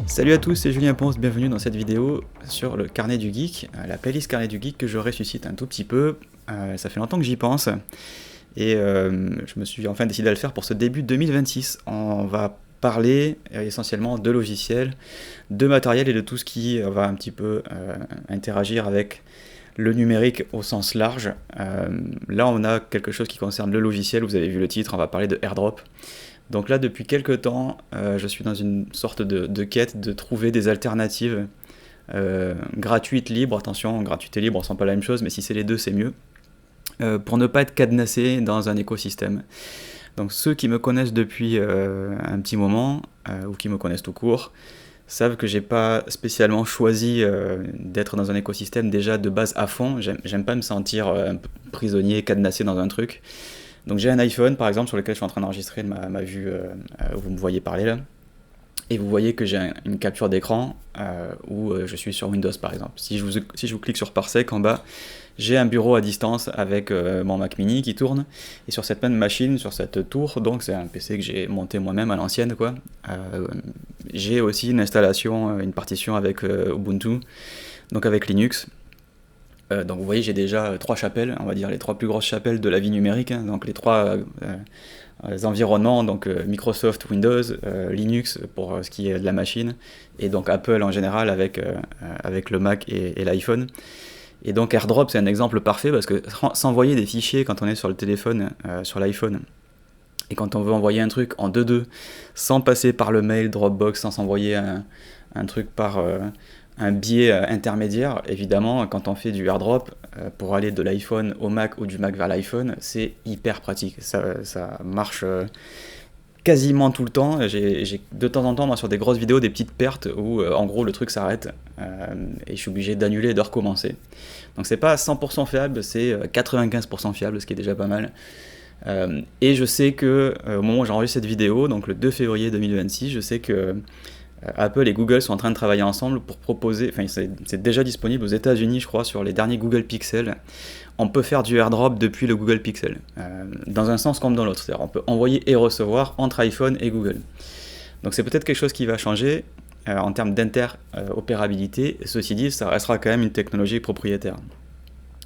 Salut à tous, c'est Julien Ponce, bienvenue dans cette vidéo sur le Carnet du Geek, la playlist Carnet du Geek que je ressuscite un tout petit peu. Ça fait longtemps que j'y pense et je me suis enfin décidé à le faire pour ce début 2026. On va parler essentiellement de logiciels, de matériel et de tout ce qui va un petit peu interagir avec le numérique au sens large. Là on a quelque chose qui concerne le logiciel, vous avez vu le titre, on va parler de AirDrop. Donc là, depuis quelques temps, je suis dans une sorte de quête de trouver des alternatives gratuites, libres. Attention, gratuite et libre ne sont pas la même chose, mais si c'est les deux, c'est mieux. Pour ne pas être cadenassé dans un écosystème. Donc ceux qui me connaissent depuis un petit moment, ou qui me connaissent tout court, savent que j'ai pas spécialement choisi d'être dans un écosystème déjà de base à fond. J'aime pas me sentir prisonnier, cadenassé dans un truc. Donc j'ai un iPhone par exemple sur lequel je suis en train d'enregistrer ma vue où vous me voyez parler là. Et vous voyez que j'ai une capture d'écran où je suis sur Windows par exemple. Si je vous clique sur Parsec en bas, j'ai un bureau à distance avec mon Mac mini qui tourne. Et sur cette même machine, sur cette tour, donc c'est un PC que j'ai monté moi-même à l'ancienne quoi. J'ai aussi une installation, une partition avec Ubuntu, donc avec Linux. Donc vous voyez, j'ai déjà 3 chapelles, on va dire les 3 plus grosses chapelles de la vie numérique, hein, donc les 3 environnements, donc Microsoft, Windows, Linux pour ce qui est de la machine, et donc Apple en général avec le Mac et l'iPhone. Et donc AirDrop c'est un exemple parfait parce que s'envoyer des fichiers quand on est sur le téléphone, sur l'iPhone, et quand on veut envoyer un truc en 2.2, sans passer par le mail, Dropbox, sans s'envoyer un truc par un biais intermédiaire, évidemment, quand on fait du AirDrop, pour aller de l'iPhone au Mac ou du Mac vers l'iPhone, c'est hyper pratique. Ça marche quasiment tout le temps. J'ai de temps en temps, moi, sur des grosses vidéos, des petites pertes où, en gros, le truc s'arrête et je suis obligé d'annuler et de recommencer. Donc c'est pas 100% fiable, c'est 95% fiable, ce qui est déjà pas mal. Et je sais que, au moment où j'enregistre cette vidéo, donc le 2 février 2026, je sais que Apple et Google sont en train de travailler ensemble pour proposer, enfin c'est déjà disponible aux États-Unis je crois sur les derniers Google Pixel. On peut faire du AirDrop depuis le Google Pixel, dans un sens comme dans l'autre, c'est-à-dire on peut envoyer et recevoir entre iPhone et Google. Donc c'est peut-être quelque chose qui va changer en termes d'interopérabilité, ceci dit ça restera quand même une technologie propriétaire.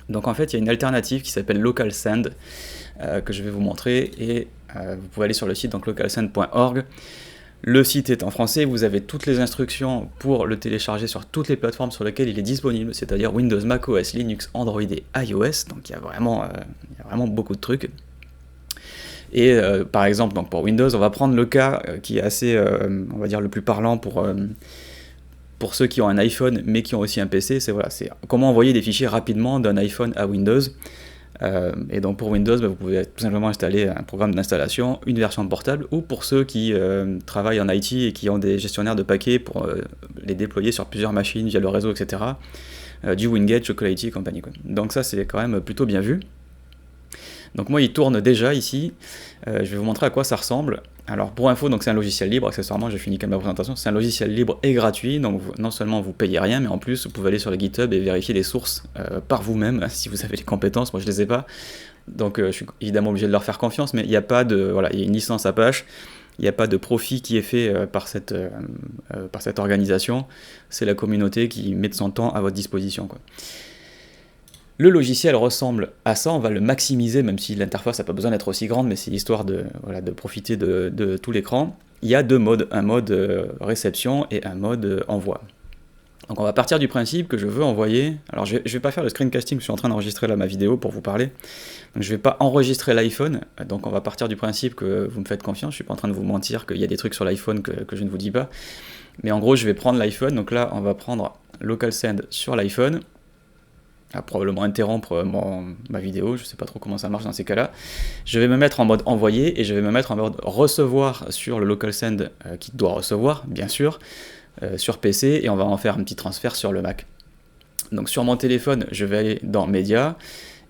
Donc en fait il y a une alternative qui s'appelle LocalSend que je vais vous montrer et vous pouvez aller sur le site donc localsend.org. Le site est en français, vous avez toutes les instructions pour le télécharger sur toutes les plateformes sur lesquelles il est disponible, c'est-à-dire Windows, macOS, Linux, Android et iOS, donc il y a vraiment beaucoup de trucs. Et par exemple, donc pour Windows, on va prendre le cas qui est assez, on va dire, le plus parlant pour ceux qui ont un iPhone mais qui ont aussi un PC, c'est comment envoyer des fichiers rapidement d'un iPhone à Windows. Et donc pour Windows, vous pouvez tout simplement installer un programme d'installation, une version portable, ou pour ceux qui travaillent en IT et qui ont des gestionnaires de paquets pour les déployer sur plusieurs machines via le réseau, etc. Du Winget, Chocolatey et compagnie quoi. Donc ça c'est quand même plutôt bien vu. Donc moi il tourne déjà ici, je vais vous montrer à quoi ça ressemble. Alors pour info, donc c'est un logiciel libre, accessoirement je finis quand même ma présentation, c'est un logiciel libre et gratuit, donc non seulement vous payez rien, mais en plus vous pouvez aller sur le GitHub et vérifier les sources par vous-même, si vous avez les compétences, moi je les ai pas, donc je suis évidemment obligé de leur faire confiance, mais il n'y a pas de, il y a une licence Apache, il n'y a pas de profit qui est fait par cette organisation, c'est la communauté qui met de son temps à votre disposition quoi. Le logiciel ressemble à ça, on va le maximiser, même si l'interface n'a pas besoin d'être aussi grande, mais c'est histoire de profiter de tout l'écran. Il y a 2 modes, un mode réception et un mode envoi. Donc on va partir du principe que je veux envoyer, alors je vais pas faire le screencasting, je suis en train d'enregistrer là ma vidéo pour vous parler, donc je vais pas enregistrer l'iPhone, donc on va partir du principe que vous me faites confiance, je suis pas en train de vous mentir qu'il y a des trucs sur l'iPhone que je ne vous dis pas, mais en gros je vais prendre l'iPhone, donc là on va prendre LocalSend sur l'iPhone, probablement interrompre ma vidéo, je sais pas trop comment ça marche dans ces cas-là. Je vais me mettre en mode envoyer et je vais me mettre en mode recevoir sur le LocalSend qui doit recevoir, bien sûr, sur PC, et on va en faire un petit transfert sur le Mac. Donc sur mon téléphone, je vais aller dans Médias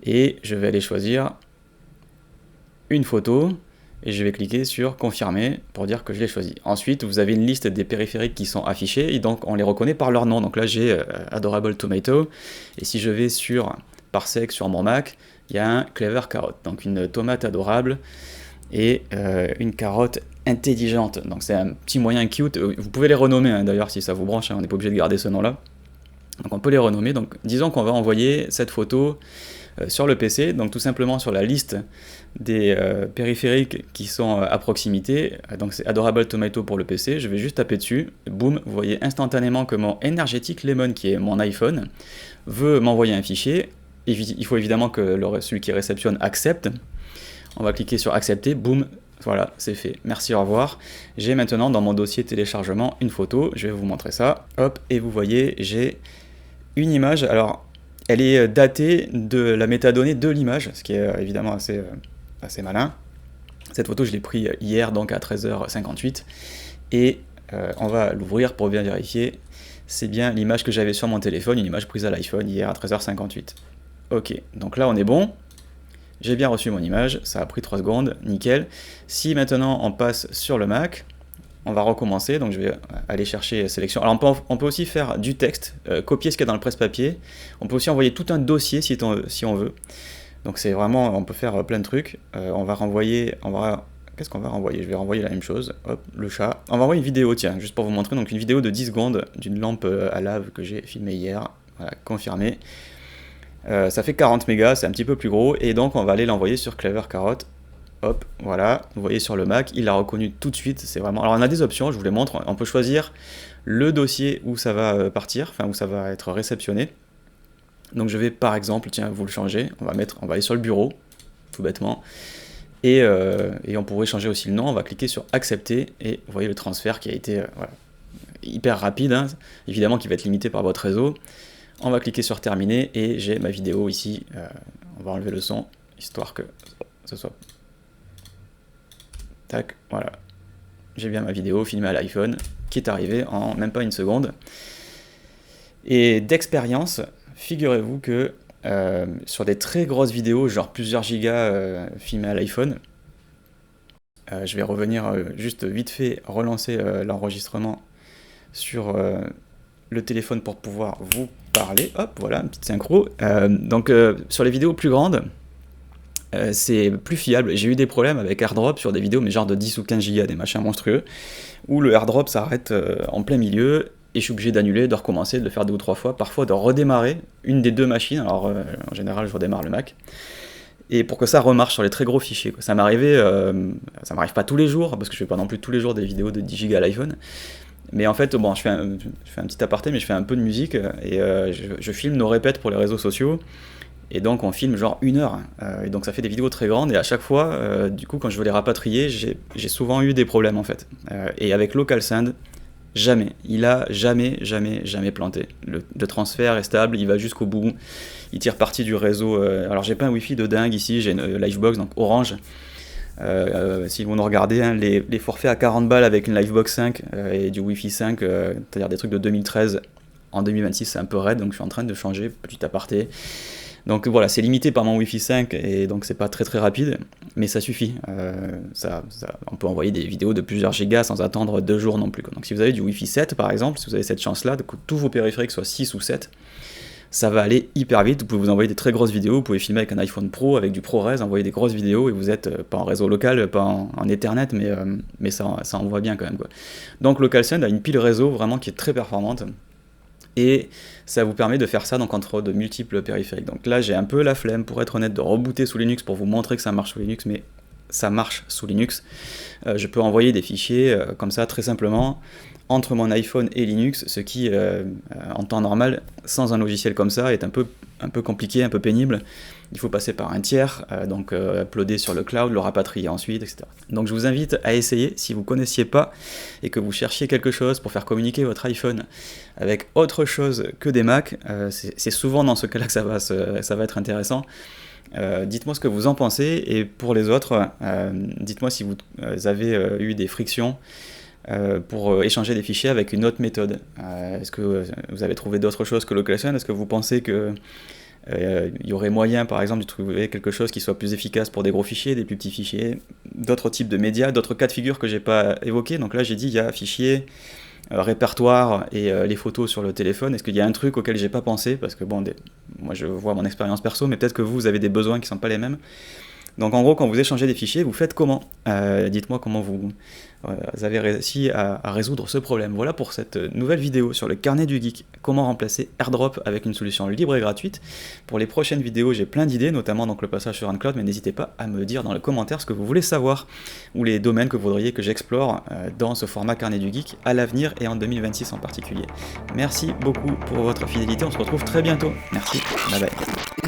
et je vais aller choisir une photo et je vais cliquer sur confirmer pour dire que je l'ai choisi. Ensuite, vous avez une liste des périphériques qui sont affichés et donc on les reconnaît par leur nom. Donc là, j'ai Adorable Tomato et si je vais sur Parsec sur mon Mac, il y a un Clever Carrot, donc une tomate adorable et une carotte intelligente. Donc c'est un petit moyen cute. Vous pouvez les renommer hein, d'ailleurs si ça vous branche, hein, on n'est pas obligé de garder ce nom-là. Donc on peut les renommer. Donc disons qu'on va envoyer cette photo sur le PC, donc tout simplement sur la liste des périphériques qui sont à proximité. Donc c'est Adorable Tomato pour le PC, je vais juste taper dessus, boum, vous voyez instantanément que mon Energetic Lemon, qui est mon iPhone, veut m'envoyer un fichier. Il faut évidemment que celui qui réceptionne accepte. On va cliquer sur accepter, boum, voilà, c'est fait. Merci, au revoir. J'ai maintenant dans mon dossier téléchargement une photo, je vais vous montrer ça. Hop, et vous voyez, j'ai une image. Alors, elle est datée de la métadonnée de l'image, ce qui est évidemment assez malin. Cette photo, je l'ai prise hier, donc à 13h58. Et on va l'ouvrir pour bien vérifier. C'est bien l'image que j'avais sur mon téléphone, une image prise à l'iPhone hier à 13h58. Ok, donc là on est bon. J'ai bien reçu mon image, ça a pris 3 secondes, nickel. Si maintenant on passe sur le Mac, on va recommencer, donc je vais aller chercher sélection. Alors on peut aussi faire du texte, copier ce qu'il y a dans le presse-papier. On peut aussi envoyer tout un dossier si on veut. Donc c'est vraiment, on peut faire plein de trucs. On va renvoyer, qu'est-ce qu'on va renvoyer? Je vais renvoyer la même chose, hop, le chat. On va envoyer une vidéo, tiens, juste pour vous montrer, donc une vidéo de 10 secondes d'une lampe à lave que j'ai filmée hier, voilà, confirmé. Ça fait 40 mégas, c'est un petit peu plus gros, et donc on va aller l'envoyer sur Clever Carrot. Hop, voilà, vous voyez sur le Mac, il l'a reconnu tout de suite, c'est vraiment... Alors on a des options, je vous les montre, on peut choisir le dossier où ça va partir, enfin où ça va être réceptionné. Donc je vais par exemple, tiens, vous le changer, on va aller sur le bureau, tout bêtement, et on pourrait changer aussi le nom, on va cliquer sur accepter, et vous voyez le transfert qui a été voilà, hyper rapide, hein, évidemment qui va être limité par votre réseau. On va cliquer sur terminer, et j'ai ma vidéo ici, on va enlever le son, histoire que ce soit... Tac, voilà. J'ai bien ma vidéo filmée à l'iPhone, qui est arrivée en même pas une seconde. Et d'expérience, figurez-vous que sur des très grosses vidéos, genre plusieurs gigas filmées à l'iPhone, je vais revenir juste vite fait relancer l'enregistrement sur le téléphone pour pouvoir vous parler. Hop, voilà, une petite synchro. Donc sur les vidéos plus grandes, c'est plus fiable. J'ai eu des problèmes avec AirDrop sur des vidéos, mais genre de 10 ou 15 gigas, des machins monstrueux, où le AirDrop s'arrête en plein milieu, et je suis obligé d'annuler, de recommencer, de le faire 2 ou 3 fois, parfois de redémarrer une des deux machines. Alors en général, je redémarre le Mac, et pour que ça remarche sur les très gros fichiers, quoi. Ça m'arrive pas tous les jours, parce que je fais pas non plus tous les jours des vidéos de 10 gigas à l'iPhone. Mais en fait, bon, je fais un petit aparté, mais je fais un peu de musique, et je filme nos répètes pour les réseaux sociaux. Et donc on filme genre 1 heure, et donc ça fait des vidéos très grandes, et à chaque fois, du coup quand je veux les rapatrier, j'ai souvent eu des problèmes en fait. Et avec LocalSend, jamais, il a jamais planté. Le transfert est stable, il va jusqu'au bout, il tire parti du réseau. Alors j'ai pas un Wi-Fi de dingue ici, j'ai une Livebox, donc Orange. Si vous nous regardez, hein, les forfaits à 40 balles avec une Livebox 5 et du Wi-Fi 5, c'est-à-dire des trucs de 2013, en 2026 c'est un peu raide, donc je suis en train de changer, petit aparté. Donc voilà, c'est limité par mon Wi-Fi 5, et donc c'est pas très rapide, mais ça suffit. On peut envoyer des vidéos de plusieurs gigas sans attendre 2 jours non plus, quoi. Donc si vous avez du Wi-Fi 7 par exemple, si vous avez cette chance-là, que tous vos périphériques soient 6 ou 7, ça va aller hyper vite. Vous pouvez vous envoyer des très grosses vidéos, vous pouvez filmer avec un iPhone Pro, avec du ProRes, envoyer des grosses vidéos, et vous êtes pas en réseau local, pas en Ethernet, mais ça envoie bien quand même, quoi. Donc LocalSend a une pile réseau vraiment qui est très performante, et ça vous permet de faire ça donc entre de multiples périphériques. Donc là j'ai un peu la flemme, pour être honnête, de rebooter sous Linux pour vous montrer que ça marche sous Linux, mais ça marche sous Linux. Je peux envoyer des fichiers comme ça très simplement entre mon iPhone et Linux, ce qui en temps normal, sans un logiciel comme ça, est un peu compliqué, un peu pénible. Il faut passer par un tiers, donc uploader sur le cloud, le rapatrier ensuite, etc. Donc je vous invite à essayer, si vous ne connaissiez pas et que vous cherchiez quelque chose pour faire communiquer votre iPhone avec autre chose que des Mac, c'est souvent dans ce cas-là que ça va être intéressant. Dites-moi ce que vous en pensez, et pour les autres, dites-moi si vous avez eu des frictions pour échanger des fichiers avec une autre méthode. Est-ce que vous avez trouvé d'autres choses que LocalSend? Est-ce que vous pensez que il y aurait moyen, par exemple, de trouver quelque chose qui soit plus efficace pour des gros fichiers, des plus petits fichiers, d'autres types de médias, d'autres cas de figure que j'ai pas évoqués? Donc là, j'ai dit, il y a fichiers, répertoire et les photos sur le téléphone. Est-ce qu'il y a un truc auquel j'ai pas pensé? Parce que bon, moi je vois mon expérience perso, mais peut-être que vous avez des besoins qui ne sont pas les mêmes. Donc en gros, quand vous échangez des fichiers, vous faites comment? Dites-moi comment vous avez réussi à résoudre ce problème. Voilà pour cette nouvelle vidéo sur le carnet du geek. Comment remplacer AirDrop avec une solution libre et gratuite. Pour les prochaines vidéos, j'ai plein d'idées, notamment donc le passage sur SoundCloud, mais n'hésitez pas à me dire dans les commentaires ce que vous voulez savoir, ou les domaines que vous voudriez que j'explore dans ce format carnet du geek à l'avenir et en 2026 en particulier. Merci beaucoup pour votre fidélité, on se retrouve très bientôt. Merci, bye bye.